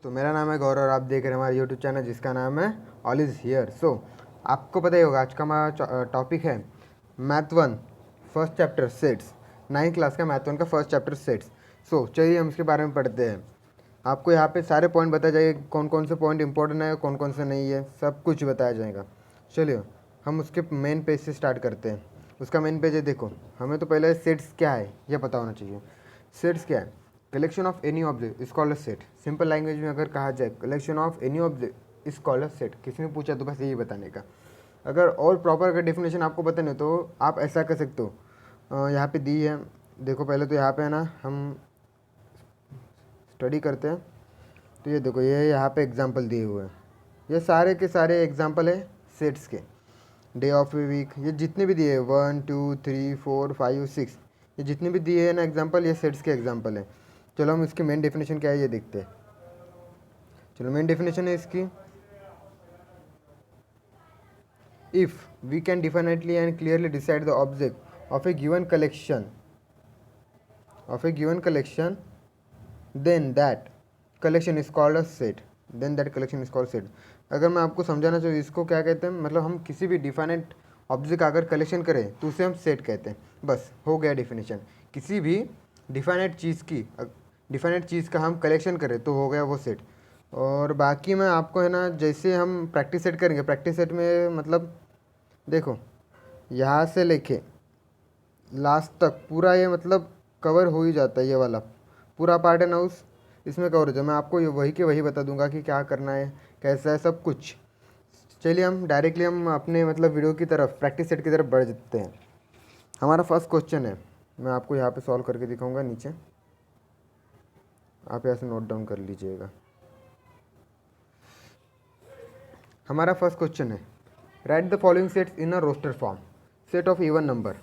तो मेरा नाम है गौरव और आप देख रहे हैं हमारे यूट्यूब चैनल जिसका नाम है ऑल इज़ हियर। आपको पता ही होगा आज का हमारा टॉपिक है math one first chapter sets. 9th class का मैथ वन का फर्स्ट चैप्टर सेट्स। चलिए हम इसके बारे में पढ़ते हैं। आपको यहाँ पे सारे पॉइंट बताया जाएगा, कौन कौन से पॉइंट इंपॉर्टेंट है, कौन कौन से नहीं है, सब कुछ बताया जाएगा। चलिए हम उसके मेन पेज से स्टार्ट करते हैं। उसका मेन पेज है, देखो हमें तो पहले सेट्स क्या है ये पता होना चाहिए। सेट्स क्या है? Collection of any object is called a set. Simple language में अगर कहा जाए collection of any object is called a set, किसी ने पूछा तो बस यही बताने का। अगर और प्रॉपर अगर डेफिनेशन आपको पता नहीं तो आप ऐसा कर सकते हो। यहाँ पे दी है, देखो पहले तो यहाँ पे है ना, हम स्टडी करते हैं तो ये देखो ये यहाँ पे एग्जांपल दिए हुए हैं। ये सारे के सारे एग्जांपल है सेट्स के। डे ऑफ ए वीक, ये जितने भी दिए 1 2 3 4 5 6, ये जितने भी दिए हैं ना एग्जांपल, ये सेट्स के एग्जांपल हैं। चलो हम इसकी मेन डेफिनेशन क्या है ये देखते हैं। चलो मेन डेफिनेशन है इसकी, if we can definitely and clearly decide the object of a given collection then that collection is called a set. Collection is called set. अगर मैं आपको समझाना चाहूँ इसको क्या कहते हैं, मतलब हम किसी भी डिफाइनेट ऑब्जेक्ट अगर कलेक्शन करें तो उसे हम सेट कहते हैं। बस हो गया डेफिनेशन। किसी भी डिफाइनेट चीज़ का हम कलेक्शन करें तो हो गया वो सेट। और बाकी मैं आपको है ना, जैसे हम प्रैक्टिस सेट करेंगे, प्रैक्टिस सेट में मतलब देखो यहाँ से लेके लास्ट तक पूरा ये मतलब कवर हो ही जाता है। ये वाला पूरा पार्ट है ना उस इसमें कवर हो जाए। मैं आपको वही के वही बता दूंगा कि क्या करना है, कैसा है, सब कुछ। चलिए हम डायरेक्टली हम अपने मतलब वीडियो की तरफ, प्रैक्टिस सेट की तरफ बढ़ जाते हैं। हमारा फर्स्ट क्वेश्चन है, मैं आपको यहाँ पे सॉल्व करके दिखाऊंगा नीचे, आप यहाँ से नोट डाउन कर लीजिएगा। हमारा फर्स्ट क्वेश्चन है, write the following sets in a roster form. Set of even number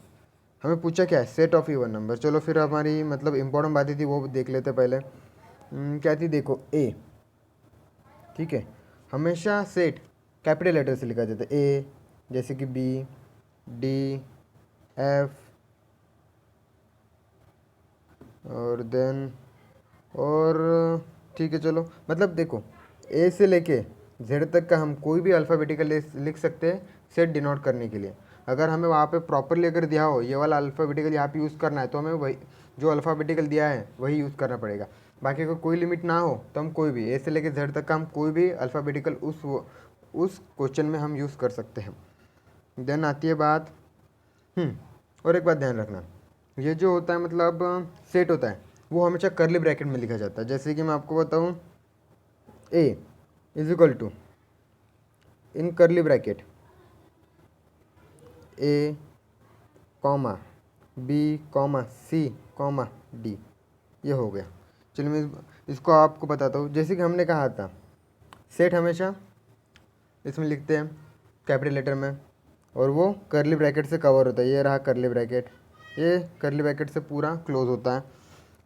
हमें पूछा क्या है, सेट ऑफ इवन नंबर। चलो फिर हमारी मतलब इंपॉर्टेंट बातें थी वो देख लेते पहले। क्या थी देखो, ए, ठीक है, हमेशा सेट कैपिटल लेटर से लिखा जाता है। ए जैसे कि बी, डी, एफ और देन और ठीक है। चलो मतलब देखो ए से लेके जेड तक का हम कोई भी अल्फ़ाबेटिकल लिख सकते हैं सेट डिनोट करने के लिए। अगर हमें वहाँ पे प्रॉपरली अगर दिया हो ये वाला अल्फ़ाबेटिकल यहाँ पे यूज़ करना है तो हमें वही जो अल्फ़ाबेटिकल दिया है वही यूज़ करना पड़ेगा। बाकी अगर कोई लिमिट ना हो तो हम कोई भी ए से लेके जेड तक का हम कोई भी अल्फ़ाबेटिकल उस क्वेश्चन में हम यूज़ कर सकते हैं। देन आती है बात, और एक बात ध्यान रखना, ये जो होता है मतलब सेट होता है वो हमेशा करली ब्रैकेट में लिखा जाता है। जैसे कि मैं आपको बताऊँ, A is equal to in curly bracket A comma B comma C comma D, ये हो गया। चलिए मैं इसको आपको बताता हूँ। जैसे कि हमने कहा था सेट हमेशा इसमें लिखते हैं कैपिटल लेटर में और वो करली ब्रैकेट से कवर होता है। ये रहा करली ब्रैकेट, ये करली ब्रैकेट से पूरा क्लोज होता है।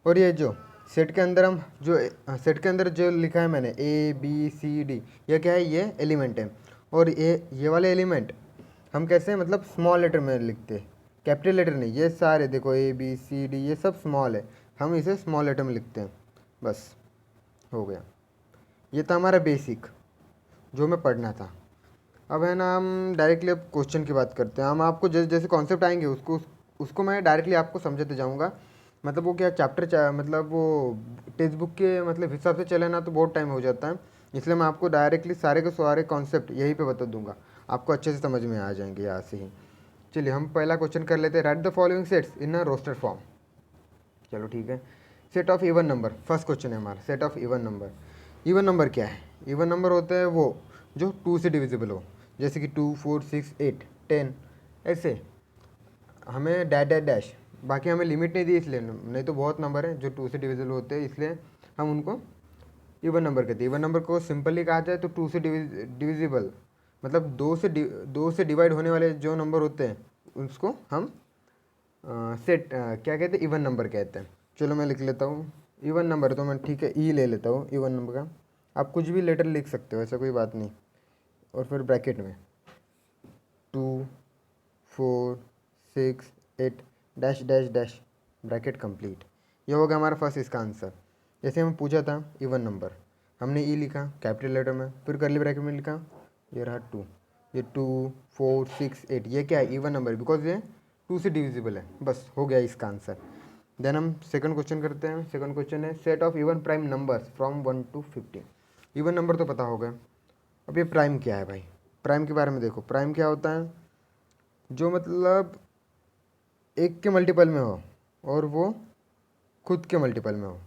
और ये जो सेट के अंदर हम जो सेट के अंदर जो लिखा है मैंने ए बी सी डी, ये क्या है, ये एलिमेंट है। और ये वाले एलिमेंट हम कैसे मतलब स्मॉल लेटर में लिखते हैं, कैपिटल लेटर नहीं। ये सारे देखो ए बी सी डी ये सब स्मॉल है, हम इसे स्मॉल लेटर में लिखते हैं। बस हो गया। ये था हमारा बेसिक जो हमें पढ़ना था। अब है ना हम डायरेक्टली अब क्वेश्चन की बात करते हैं। हम आपको जैसे जैसे कॉन्सेप्ट आएंगे उसको मैं डायरेक्टली आपको समझाते जाऊंगा। मतलब वो क्या मतलब वो टेक्स्ट बुक के मतलब हिसाब से चले ना तो बहुत टाइम हो जाता है, इसलिए मैं आपको डायरेक्टली सारे के सारे कॉन्सेप्ट यहीं पे बता दूंगा, आपको अच्छे से समझ में आ जाएंगे यहाँ से ही। चलिए हम पहला क्वेश्चन कर लेते हैं, write the following sets in a roster form. चलो ठीक है, set of even number first question है हमारा, set of even number. Even number क्या है? इवन नंबर होता है वो जो 2 से डिविजिबल हो, जैसे कि 2 4 6 8 10 ऐसे। हमें डैश डैश डैश, बाकी हमें लिमिट नहीं दी इसलिए, नहीं तो बहुत नंबर है जो 2 से डिविजिबल होते हैं, इसलिए हम उनको इवन नंबर कहते हैं। इवन नंबर को सिंपली कहा जाए तो 2 से डिविजिबल मतलब 2 से डिवाइड होने वाले जो नंबर होते हैं उसको हम सेट क्या कहते हैं, इवन नंबर कहते हैं। चलो मैं लिख लेता हूँ इवन नंबर, तो मैं ठीक है ई ले लेता हूँ इवन नंबर का। आप कुछ भी लेटर लिख सकते हो, ऐसा कोई बात नहीं। और फिर ब्रैकेट में 2 4 6 8 dash dash dash, bracket complete. ये हो गया हमारा फर्स्ट इसका आंसर। जैसे हमें पूछा था इवन नंबर, हमने ई लिखा कैपिटल लेटर में, फिर करली ब्रैकेट में लिखा ये रहा 2, ये 2 4 6 8, ये क्या है इवन नंबर बिकॉज ये 2 से डिविजिबल है, बस हो गया इसका आंसर। देन हम सेकंड क्वेश्चन करते हैं। सेकंड क्वेश्चन है set of even prime numbers from 1 to 50। Even number तो पता होगा, अब ये प्राइम क्या है भाई, प्राइम के बारे में देखो। प्राइम क्या होता है, जो मतलब एक के मल्टीपल में हो और वो खुद के मल्टीपल में हो,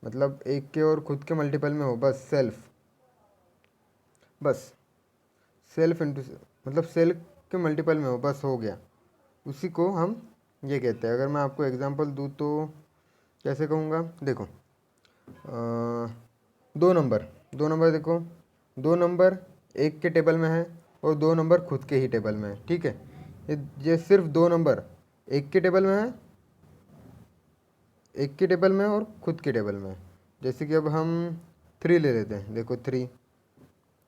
मतलब एक के और खुद के मल्टीपल में हो, बस सेल्फ इंटू मतलब सेल्फ के मल्टीपल में हो, बस हो गया, उसी को हम ये कहते हैं। अगर मैं आपको एग्जांपल दूँ तो कैसे कहूँगा, देखो 2 नंबर देखो, 2 नंबर एक के टेबल में है और 2 नंबर खुद के ही टेबल में है, ठीक है। ये सिर्फ 2 नंबर एक के टेबल में है, एक के टेबल में और खुद के टेबल में है। जैसे कि अब हम 3 ले लेते हैं, देखो 3,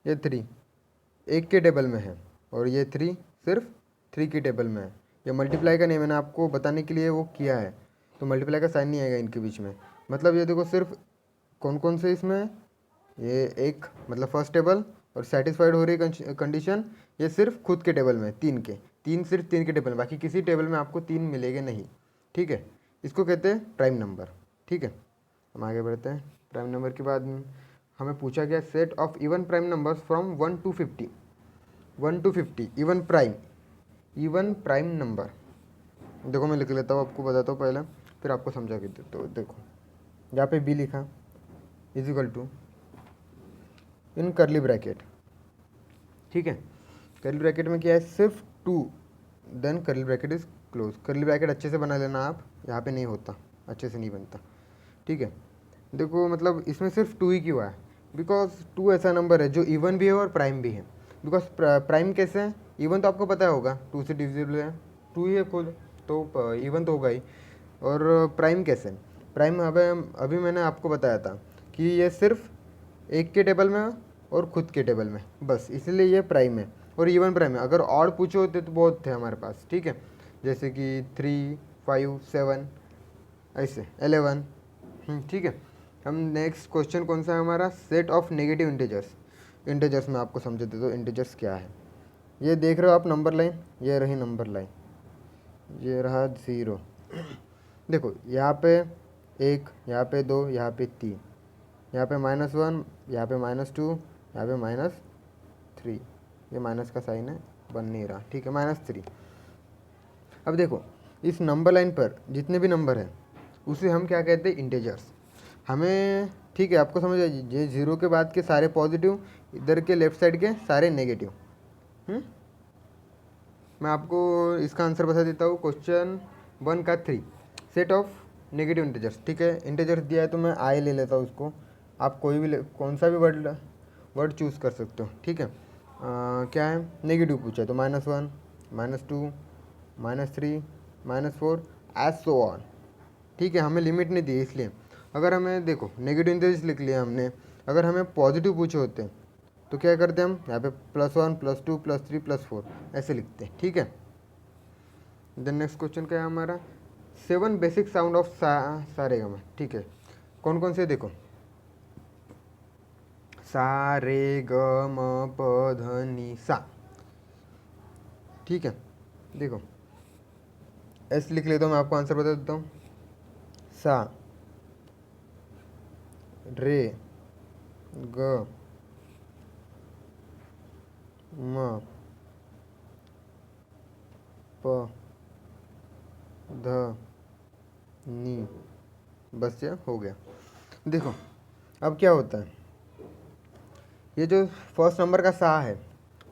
ये 3 एक के टेबल में है और ये 3 सिर्फ 3 के टेबल में है। ये मल्टीप्लाई का नहीं, मैंने आपको बताने के लिए वो किया है, तो मल्टीप्लाई का साइन नहीं आएगा इनके बीच में। मतलब ये देखो सिर्फ कौन कौन से इसमें, ये एक मतलब फर्स्ट टेबल और सेटिस्फाइड हो रही कंडीशन, ये सिर्फ खुद के टेबल में 3 के, 3 सिर्फ 3 के टेबल में, बाकी किसी टेबल में आपको 3 मिलेंगे नहीं, ठीक है। इसको कहते हैं प्राइम नंबर, ठीक है। हम आगे बढ़ते हैं। प्राइम नंबर के बाद हमें पूछा गया set of even prime numbers from 1 to 50। 1 to 50 even prime number. देखो मैं लिख लेता हूँ, आपको बताता हूँ पहले, फिर आपको समझा के देता हूँ। देखो यहाँ पे बी लिखा is equal to in curly bracket, ठीक है। करली ब्रैकेट में क्या है, सिर्फ 2, then curly bracket is close. Curly bracket अच्छे से बना लेना आप, यहाँ पे नहीं होता, अच्छे से नहीं बनता, ठीक है। देखो मतलब इसमें सिर्फ 2 ही क्यों है, बिकॉज 2 ऐसा नंबर है जो इवन भी है और प्राइम भी है। बिकॉज प्राइम कैसे है, इवन तो आपको पता होगा 2 से डिविजिबल है, 2 ही है खुद, तो इवन तो होगा ही। और प्राइम कैसे, प्राइम अभी मैंने आपको बताया था कि ये सिर्फ एक के टेबल में और खुद के टेबल में, बस इसलिए ये प्राइम है और इवन प्राइम है। अगर और पूछे होते तो बहुत थे हमारे पास, ठीक है, जैसे कि 3 5 7 ऐसे 11, ठीक है। हम नेक्स्ट क्वेश्चन कौन सा है हमारा, सेट ऑफ नेगेटिव इंटीजर्स में आपको समझ देता हूँ इंटीजर्स क्या है। ये देख रहे हो आप नंबर लाइन, ये रही नंबर लाइन, ये रहा 0। देखो यहाँ पे 1, यहाँ पे 2, यहाँ पे 3, यहाँ पे -1, यहाँ पे -2, यहाँ पे -3, ये माइनस का साइन है, बन नहीं रहा, ठीक है, -3। अब देखो इस नंबर लाइन पर जितने भी नंबर हैं उसे हम क्या कहते हैं, इंटीजर्स। हमें ठीक है, आपको समझ आइए, ये 0 के बाद के सारे पॉजिटिव, इधर के लेफ्ट साइड के सारे नेगेटिव। मैं आपको इसका आंसर बता देता हूँ। क्वेश्चन 1 का 3, सेट ऑफ नेगेटिव इंटीजर्स, ठीक है। इंटीजर्स दिया है तो मैं आई ले लेता हूँ उसको, आप कोई भी कौन सा भी वर्ड चूज़ कर सकते हो, ठीक है। क्या है, नेगेटिव पूछा है तो -1 -2 -3 -4 एज सो ऑन, ठीक है। हमें लिमिट नहीं दी इसलिए। अगर हमें देखो नेगेटिव इंटीजर्स लिख लिया हमने, अगर हमें पॉजिटिव पूछे होते तो क्या करते हम, यहाँ पे +1 +2 +3 +4 ऐसे लिखते हैं, ठीक है। देन नेक्स्ट क्वेश्चन क्या है हमारा, 7 बेसिक साउंड ऑफ सारेगामा, ठीक है। कौन कौन से, देखो सा रे ग म प ध नि सा, ठीक है। देखो ऐसे लिख लेता हूँ, मैं आपको आंसर बता देता हूँ। सा रे ग म प ध नी, बस ये हो गया। देखो अब क्या होता है, ये जो फर्स्ट नंबर का सा है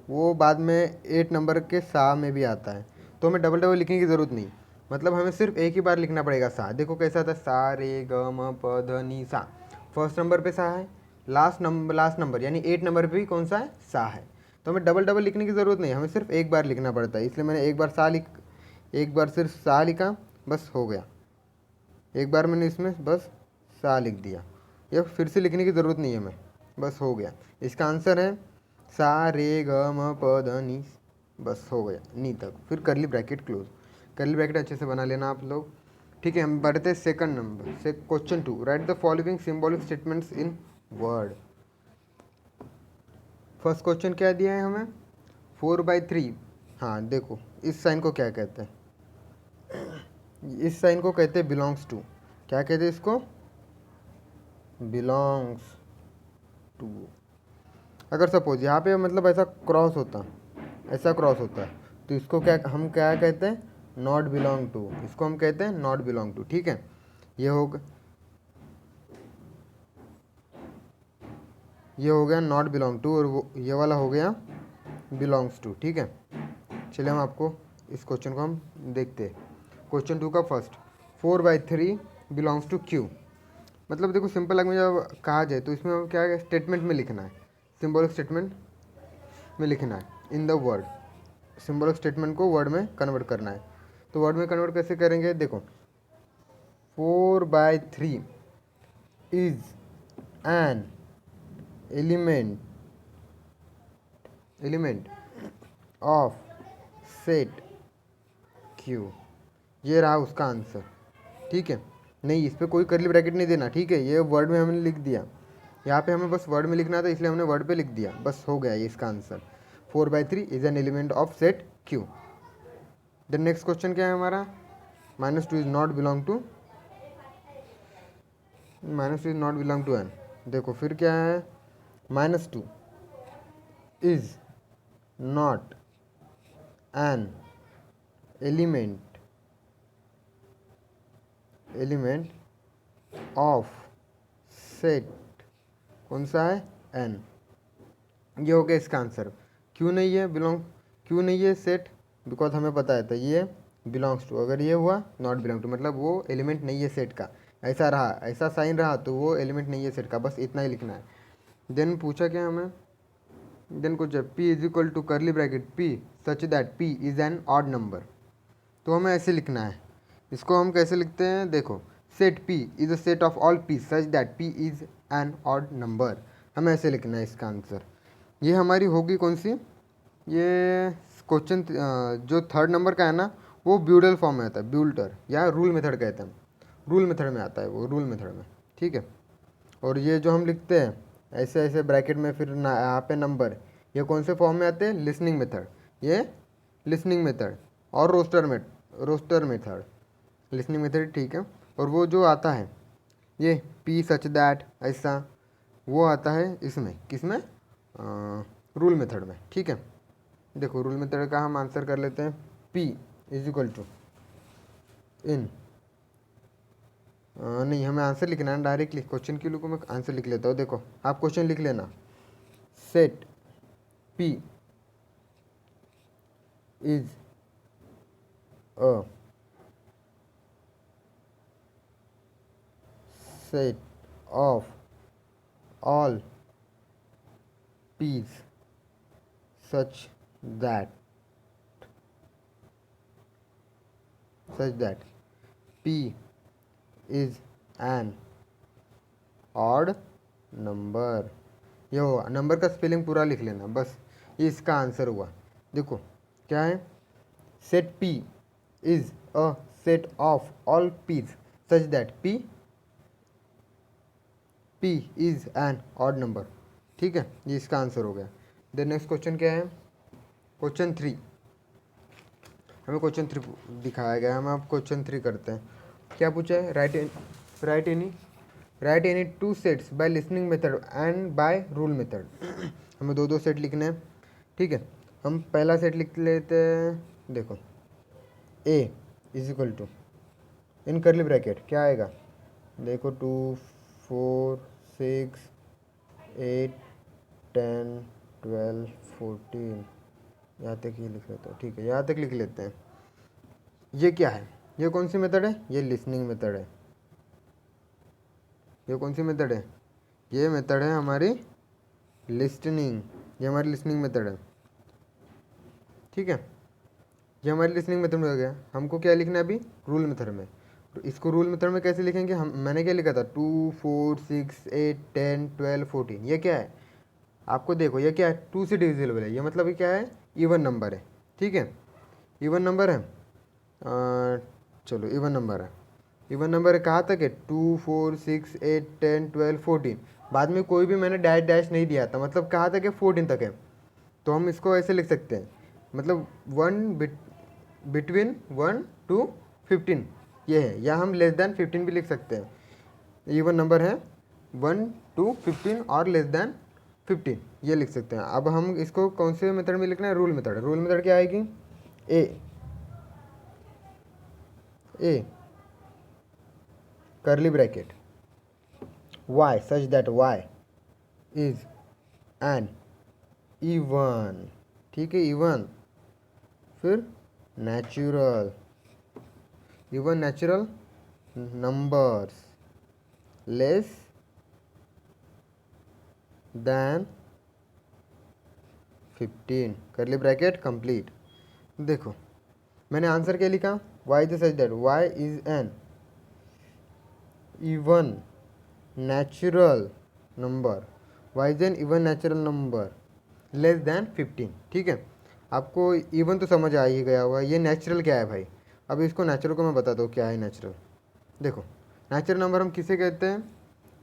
वो बाद में 8 नंबर के सा में भी आता है, तो हमें डबल डबल लिखने की ज़रूरत नहीं, मतलब हमें सिर्फ एक ही बार लिखना पड़ेगा सा। देखो कैसा था, सा रे ग म प ध नी सा, फर्स्ट नंबर पे सा है, लास्ट नंबर यानी 8 नंबर पे भी कौन सा है, सा है। तो हमें डबल डबल लिखने की ज़रूरत नहीं, हमें सिर्फ एक बार लिखना पड़ता है, इसलिए मैंने एक बार सिर्फ सा लिखा, बस हो गया। एक बार मैंने इसमें बस सा लिख दिया, ये फिर से लिखने की ज़रूरत नहीं है हमें, बस हो गया। इसका आंसर है सा रे ग म प ध नी, बस हो गया नी तक, फिर करली ब्रैकेट क्लोज। करली ब्रैकेट अच्छे से बना लेना आप लोग, ठीक है। हम बढ़ते सेकंड नंबर से, question 2, right the following symbolic statements in word. First question क्या दिया है हमें, 4/3। हाँ देखो इस साइन को क्या कहते हैं, इस साइन को कहते हैं बिलोंग्स टू। क्या कहते हैं इसको, बिलोंग्स टू। अगर सपोज यहाँ पे मतलब ऐसा क्रॉस होता, ऐसा क्रॉस होता है तो इसको क्या हम क्या कहते हैं, नॉट बिलोंग टू। इसको हम कहते हैं नॉट बिलोंग टू। ठीक है, ये हो गया नॉट बिलोंग टू, और वो ये वाला हो गया बिलोंग्स टू। ठीक है, चलिए हम आपको इस क्वेश्चन को हम देखते हैं। क्वेश्चन 2 का फर्स्ट, 4/3 बिलोंग्स टू क्यू। मतलब देखो सिंपल लैंग्वेज जब कहा जाए तो इसमें क्या है, स्टेटमेंट में लिखना है, सिंबॉलिक स्टेटमेंट में लिखना है in the word. Symbolic statement को वर्ड में कन्वर्ट करना है। तो वर्ड में कन्वर्ट कैसे करेंगे, देखो 4/3 is an element of set Q. ये रहा उसका आंसर। ठीक है, नहीं इस पर कोई करली ब्रैकेट नहीं देना। ठीक है, ये वर्ड में हमने लिख दिया, यहाँ पे हमें बस वर्ड में लिखना था इसलिए हमने वर्ड पे लिख दिया, बस हो गया ये इसका answer. 4/3 is an element of set Q. The next question क्या है हमारा, -2 is not belong to, -2 is not belong to N. देखो फिर क्या है, -2 is not an element of set, कौन सा है, एन। ये हो गया इसका आंसर। क्यों नहीं है क्यों नहीं है सेट, बिकॉज हमें पता है था ये बिलोंग्स टू। अगर ये हुआ नॉट बिलोंग टू मतलब वो एलिमेंट नहीं है सेट का, ऐसा रहा, ऐसा साइन रहा तो वो एलिमेंट नहीं है सेट का, बस इतना ही लिखना है। देन पूछा क्या हमें, देन कुछ P is equal to curly bracket P such that P is an odd number. तो हमें ऐसे लिखना है, इसको हम कैसे लिखते हैं, देखो set P is a set of all P such that P is an odd number. हमें ऐसे लिखना है इसका आंसर। ये हमारी होगी कौन सी, ये क्वेश्चन जो 3rd नंबर का है ना, वो ब्यूडल फॉर्म में आता है, ब्यूल्टर या रूल मेथड कहते हैं, रूल मेथड में आता है वो, रूल मेथड में। ठीक है, और ये जो हम लिखते हैं ऐसे ऐसे ब्रैकेट में फिर ना यहाँ पे नंबर, ये कौन से फॉर्म में आते हैं, लिसनिंग मेथड, ये लिसनिंग मेथड और रोस्टर मेथड, लिसनिंग मेथड। ठीक है, और वो जो आता है ये P सच दैट ऐसा, वो आता है इसमें, किसमें, रूल मेथड में। ठीक है, देखो रूल मेथड का हम आंसर कर लेते हैं, P इज इक्वल टू इन, नहीं हमें आंसर लिखना है डायरेक्टली, क्वेश्चन के लिए मैं आंसर लिख लेता हूँ। देखो आप क्वेश्चन लिख लेना, set P is a set of all P's such that P is an odd number। ये हुआ, नंबर का स्पेलिंग पूरा लिख लेना बस, ये इसका आंसर हुआ। देखो क्या है, set P is a set of all P's such that P is an odd number. ठीक है, ये इसका आंसर हो गया। देन नेक्स्ट क्वेश्चन क्या है, क्वेश्चन 3। हमें क्वेश्चन 3 दिखाया गया है, हम अब क्वेश्चन 3 करते हैं। क्या पूछा है, right any 2 sets by listening method and by rule method. हमें 2 सेट लिखने हैं। ठीक है, हम पहला सेट लिख लेते हैं। देखो A is equal to, in curly bracket क्या आएगा, देखो 2 4 6 8 10 12 14, यहाँ तक ही लिख लेते हैं। ठीक है, यहाँ तक लिख लेते हैं। ये क्या है, ये कौन सी मेथड है, ये लिसनिंग मेथड है। ये कौन सी मेथड है, ये मेथड है हमारी लिस्टनिंग, ये हमारी लिसनिंग मेथड है। ठीक है, ये हमारी लिसनिंग मेथड में हो गया। हमको क्या लिखना है अभी, रूल मेथड में। तो इसको रूल मेथड में कैसे लिखेंगे, हम मैंने क्या लिखा था, 2 4 6 8 10 12 14। ये क्या है, आपको देखो ये क्या है, 2 से डिविजिबल है, ये मतलब ये क्या है, इवन नंबर है। ठीक है, इवन नंबर है, चलो इवन नंबर है। इवन नंबर कहाँ तक है, 2 4 6 8 10 12 14। बाद में कोई भी मैंने डैश डैश नहीं दिया था, मतलब कहा था कि 14 तक है, तो हम इसको ऐसे लिख सकते हैं, मतलब बिटवीन 1 to 15 ये है, या हम लेस देन 15 भी लिख सकते हैं। इवन नंबर है 1 to 15 और लेस देन 15 ये लिख सकते हैं। अब हम इसको कौन से मेथड में लिखना है, रूल मेथड। रूल मेथड क्या आएगी, A curly bracket y such that y is an even, ठीक है, इवन, फिर नेचुरल नंबर्स लेस देन 15 करली ब्रैकेट कंप्लीट। देखो मैंने आंसर क्या लिखा, y is such that y is an even natural number, y is an even natural number less than 15, ठीक है। आपको इवन तो समझ आ ही गया होगा, ये नेचुरल क्या है भाई। अब इसको नेचुरल को मैं बताता हूँ क्या है नेचुरल। देखो नेचुरल नंबर हम किसे कहते हैं,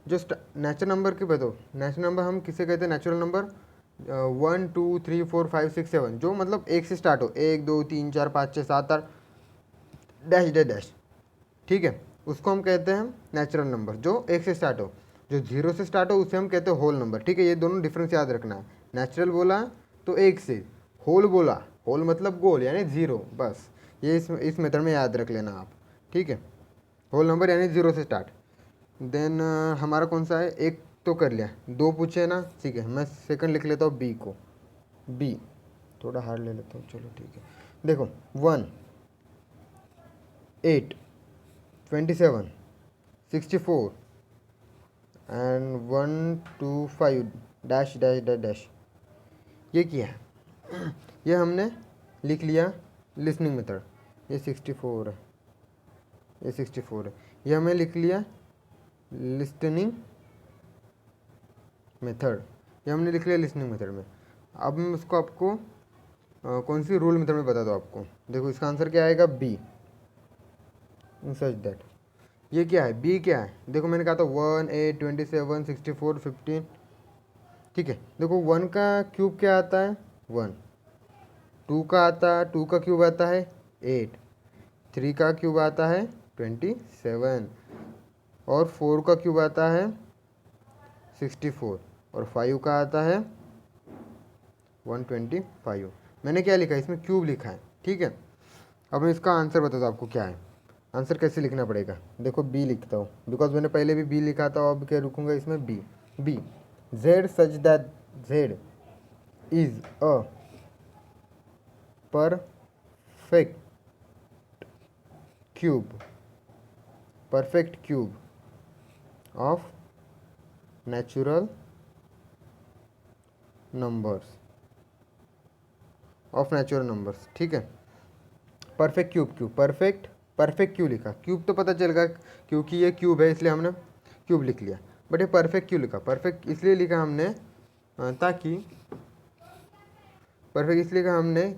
जो नेचुरल नंबर की बताओ, नेचुरल नंबर हम किसे कहते हैं, नेचुरल नंबर 1 2 3 4 5 6 7 जो मतलब एक से स्टार्ट हो, 1 2 3 4 5 6 7 8 डैश डैश डैश, ठीक है, उसको हम कहते हैं नेचुरल नंबर जो एक से स्टार्ट हो। जो 0 से स्टार्ट हो उसे हम कहते हैं होल नंबर, ठीक है। ये दोनों डिफरेंस याद रखना है, नेचुरल बोला तो एक से, होल बोला, होल मतलब गोल यानी 0, बस ये इस मेथड में याद रख लेना आप, ठीक है। होल नंबर यानी 0 से स्टार्ट। देन हमारा कौन सा है, एक तो कर लिया, 2 पूछे ना, ठीक है। मैं सेकंड लिख लेता हूँ बी को, बी थोड़ा हार्ड ले लेता हूँ, चलो ठीक है। देखो 1 8 27 64 and 1 2 5 dash dash dash dash, ये क्या है, ये हमने लिख लिया लिसनिंग मेथड। ये 64 है, ये 64 है, ये हमें लिख लिया लिस्टनिंग मेथड, ये हमने लिख लिया लिसनिंग मेथड में। अब मैं उसको आपको कौन सी रूल मेथड में बता दो आपको। देखो इसका आंसर क्या आएगा, बी सच दैट। ये क्या है, बी क्या है, देखो मैंने कहा था 1 8 27 64 15, ठीक है। देखो 1 का क्यूब क्या आता है 1, 2 का आता है, 2 का क्यूब आता है 8, 3 का क्यूब आता है 27 और 4 का क्यूब आता है 64 और 5 का आता है 125। मैंने क्या लिखा है, इसमें क्यूब लिखा है, ठीक है। अब मैं इसका आंसर बता दो आपको क्या है। आंसर कैसे लिखना पड़ेगा, देखो बी लिखता हूँ, बिकॉज मैंने पहले भी बी लिखा था, अब क्या रुकूंगा इसमें, B Z such that Z is a perfect cube of natural numbers, ठीक है। परफेक्ट क्यूब, परफेक्ट क्यों लिखा, क्यूब तो पता चलेगा क्योंकि ये क्यूब है इसलिए हमने क्यूब लिख लिया, बट ये परफेक्ट क्यों लिखा, परफेक्ट इसलिए लिखा हमने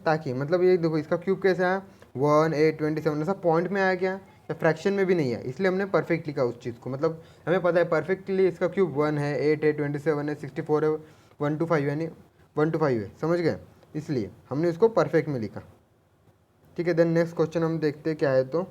ताकि मतलब ये देखो इसका क्यूब कैसे आया 1 8 27, ऐसा पॉइंट में आया क्या या फ्रैक्शन में भी नहीं है, इसलिए हमने परफेक्ट लिखा उस चीज़ को। मतलब हमें पता है परफेक्टली इसका क्यूब 1 है, 8 है, 27 है, 64 है, 125 यानी 125 है, समझ गए, इसलिए हमने इसको परफेक्ट में लिखा, ठीक है। देन नेक्स्ट क्वेश्चन हम देखते हैं क्या है, तो